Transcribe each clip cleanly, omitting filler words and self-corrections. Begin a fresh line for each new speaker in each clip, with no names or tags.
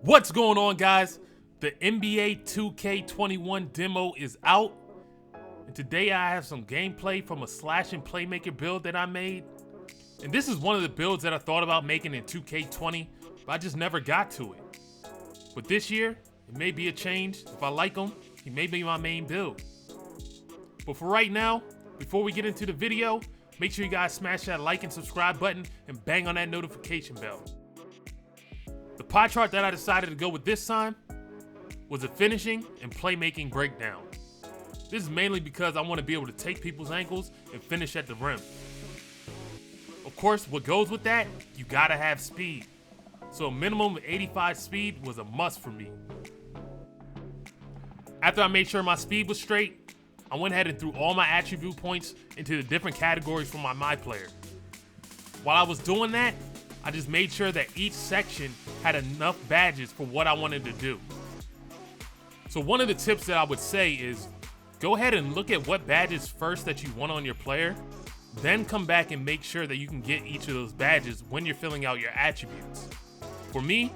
What's going on, guys? The NBA 2K21 demo is out, and today I have some gameplay from a slashing playmaker build that I made. And this is one of the builds that I thought about making in 2K20, but I just never got to it. But this year, it may be a change. If I like him, he may be my main build. But for right now, before we get into the video, make sure you guys smash that like and subscribe button and bang on that notification bell. The pie chart that I decided to go with this time was a finishing and playmaking breakdown. This is mainly because I want to be able to take people's ankles and finish at the rim. Of course, what goes with that, you gotta have speed. So a minimum of 85 speed was a must for me. After I made sure my speed was straight, I went ahead and threw all my attribute points into the different categories for my player. While I was doing that, I just made sure that each section had enough badges for what I wanted to do. So one of the tips that I would say is go ahead and look at what badges first that you want on your player, then come back and make sure that you can get each of those badges when you're filling out your attributes. For me,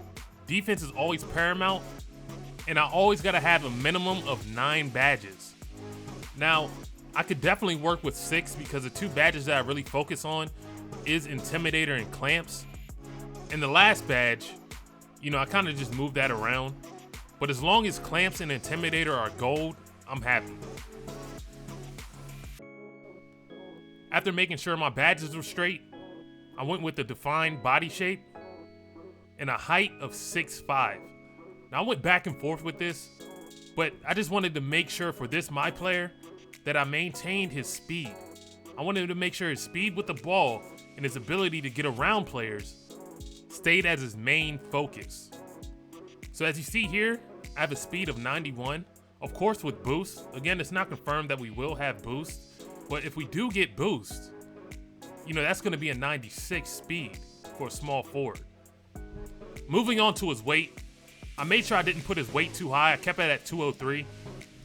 defense is always paramount, and I always gotta have a minimum of 9 badges. Now, I could definitely work with 6 because the 2 badges that I really focus on is Intimidator and Clamps. And the last badge, I kind of just moved that around. But as long as Clamps and Intimidator are gold, I'm happy. After making sure my badges were straight, I went with the defined body shape and a height of 6'5". Now I went back and forth with this, but I just wanted to make sure for this my player that I maintained his speed. I wanted to make sure his speed with the ball and his ability to get around players stayed as his main focus. So as you see here, I have a speed of 91, of course with boost. Again, it's not confirmed that we will have boost, but if we do get boost, that's going to be a 96 speed for a small forward. Moving on to his weight, I made sure I didn't put his weight too high. I kept it at 203,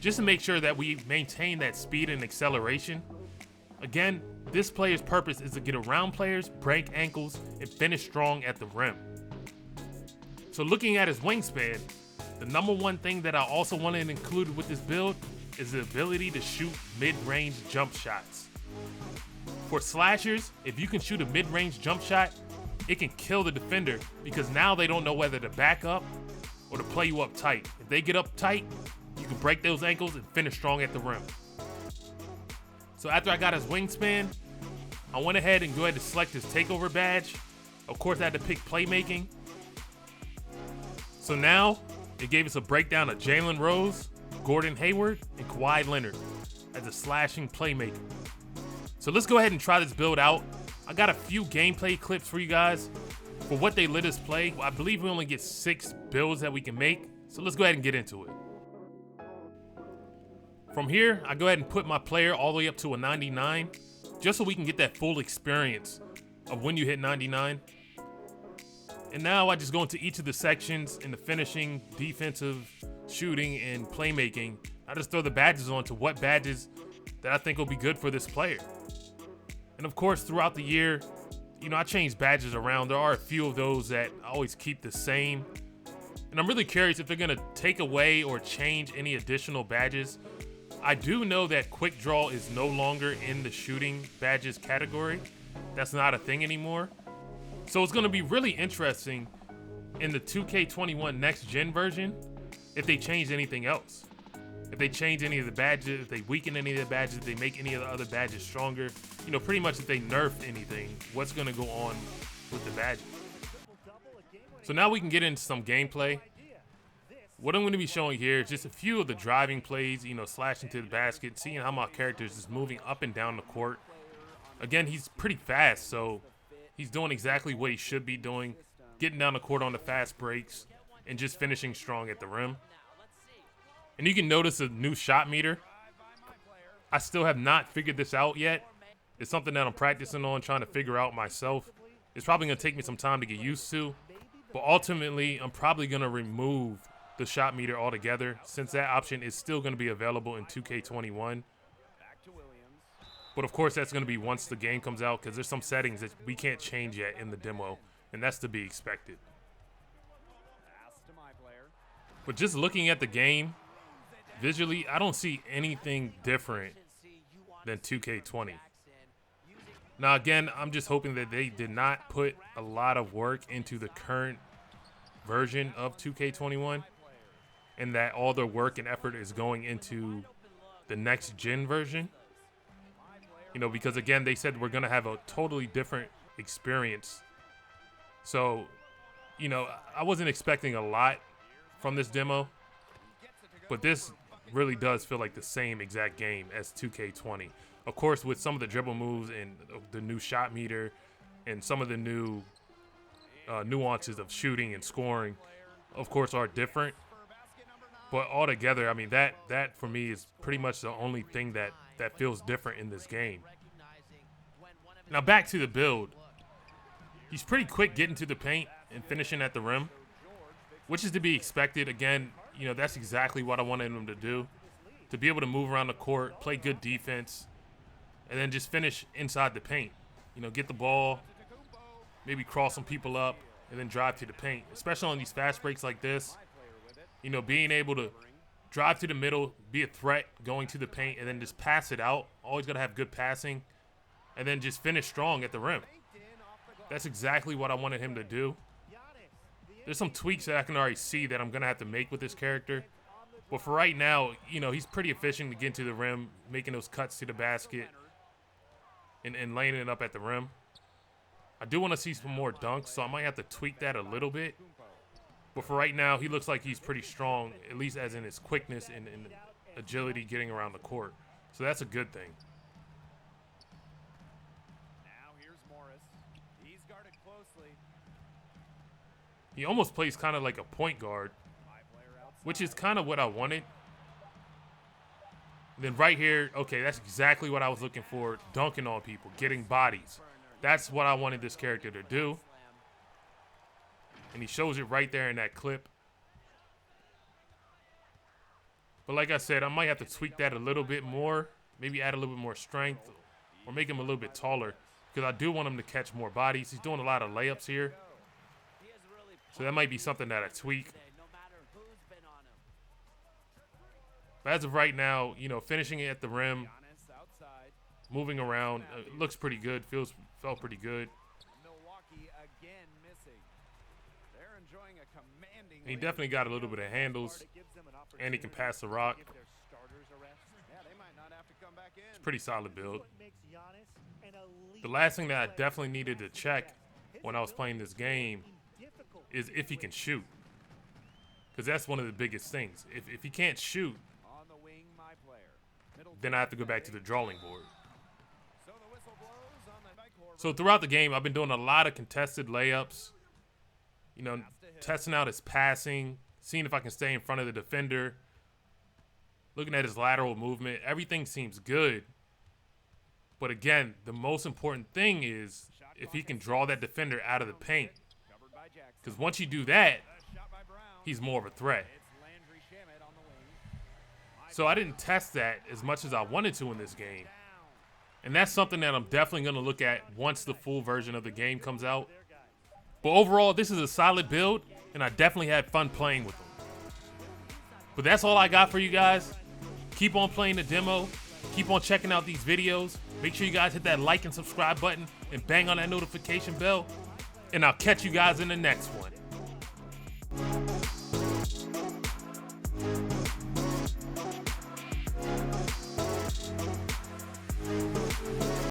just to make sure that we maintain that speed and acceleration. Again, this player's purpose is to get around players, break ankles, and finish strong at the rim. So looking at his wingspan, the number one thing that I also wanted included with this build is the ability to shoot mid-range jump shots. For slashers, if you can shoot a mid-range jump shot, it can kill the defender because now they don't know whether to back up or to play you up tight. If they get up tight, you can break those ankles and finish strong at the rim. So after I got his wingspan, I went ahead and select his takeover badge. Of course, I had to pick playmaking. So now it gave us a breakdown of Jalen Rose, Gordon Hayward, and Kawhi Leonard as a slashing playmaker. So let's go ahead and try this build out. I got a few gameplay clips for you guys. For what they let us play, I believe we only get 6 builds that we can make. So let's go ahead and get into it. From here, I go ahead and put my player all the way up to a 99, just so we can get that full experience of when you hit 99. And now I just go into each of the sections in the finishing, defensive, shooting, and playmaking. I just throw the badges on to what badges that I think will be good for this player. And of course, throughout the year, I change badges around. There are a few of those that I always keep the same. And I'm really curious if they're gonna take away or change any additional badges. I do know that quick draw is no longer in the shooting badges category. That's not a thing anymore. So it's going to be really interesting in the 2K21 next gen version if they change anything else. If they change any of the badges, if they weaken any of the badges, if they make any of the other badges stronger. Pretty much if they nerf anything, what's going to go on with the badges. So now we can get into some gameplay. What I'm going to be showing here is just a few of the driving plays, slashing to the basket, seeing how my character is just moving up and down the court. Again, he's pretty fast, so he's doing exactly what he should be doing, getting down the court on the fast breaks, and just finishing strong at the rim. And you can notice a new shot meter. I still have not figured this out yet. It's something that I'm practicing on, trying to figure out myself. It's probably going to take me some time to get used to, but ultimately, I'm probably going to remove the shot meter altogether, since that option is still going to be available in 2K21. But of course, that's going to be once the game comes out, because there's some settings that we can't change yet in the demo, and that's to be expected. But just looking at the game, visually, I don't see anything different than 2K20. Now, again, I'm just hoping that they did not put a lot of work into the current version of 2K21 and that all their work and effort is going into the next gen version. You know, because again, they said we're going to have a totally different experience. So, you know, I wasn't expecting a lot from this demo, but this really does feel like the same exact game as 2K20. Of course, with some of the dribble moves and the new shot meter and some of the new nuances of shooting and scoring, of course, are different. But altogether, I mean, that for me is pretty much the only thing that feels different in this game. Now back to the build. He's pretty quick getting to the paint and finishing at the rim, which is to be expected. Again, you know, that's exactly what I wanted him to do. To be able to move around the court, play good defense, and then just finish inside the paint. You know, get the ball, maybe cross some people up, and then drive to the paint. Especially on these fast breaks like this. You know, being able to drive to the middle, be a threat going to the paint, and then just pass it out. Always got to have good passing, and then just finish strong at the rim. That's exactly what I wanted him to do. There's some tweaks that I can already see that I'm going to have to make with this character. But for right now, you know, he's pretty efficient to get to the rim, making those cuts to the basket, and laying it up at the rim. I do want to see some more dunks, so I might have to tweak that a little bit. But for right now, he looks like he's pretty strong, at least as in his quickness and agility getting around the court. So that's a good thing.
Now here's Morris. He's guarded closely.
He almost plays kind of like a point guard, which is kind of what I wanted. And then right here, okay, that's exactly what I was looking for, dunking on people, getting bodies. That's what I wanted this character to do. And he shows it right there in that clip. But like I said, I might have to tweak that a little bit more. Maybe add a little bit more strength or make him a little bit taller. Because I do want him to catch more bodies. He's doing a lot of layups here. So that might be something that I tweak. But as of right now, you know, finishing it at the rim, moving around, looks pretty good. Felt pretty good. And he definitely got a little bit of handles, and he can pass the rock. It's a pretty solid build. The last thing that I definitely needed to check when I was playing this game is if he can shoot. Because that's one of the biggest things. If he can't shoot, then I have to go back to the drawing board. So throughout the game, I've been doing a lot of contested layups. You know, testing out his passing, seeing if I can stay in front of the defender, looking at his lateral movement. Everything seems good. But again, the most important thing is if he can draw that defender out of the paint. Because once you do that, he's more of a threat. So I didn't test that as much as I wanted to in this game. And that's something that I'm definitely going to look at once the full version of the game comes out. But overall, this is a solid build, and I definitely had fun playing with them. But that's all I got for you guys. Keep on playing the demo. Keep on checking out these videos. Make sure you guys hit that like and subscribe button and bang on that notification bell. And I'll catch you guys in the next one.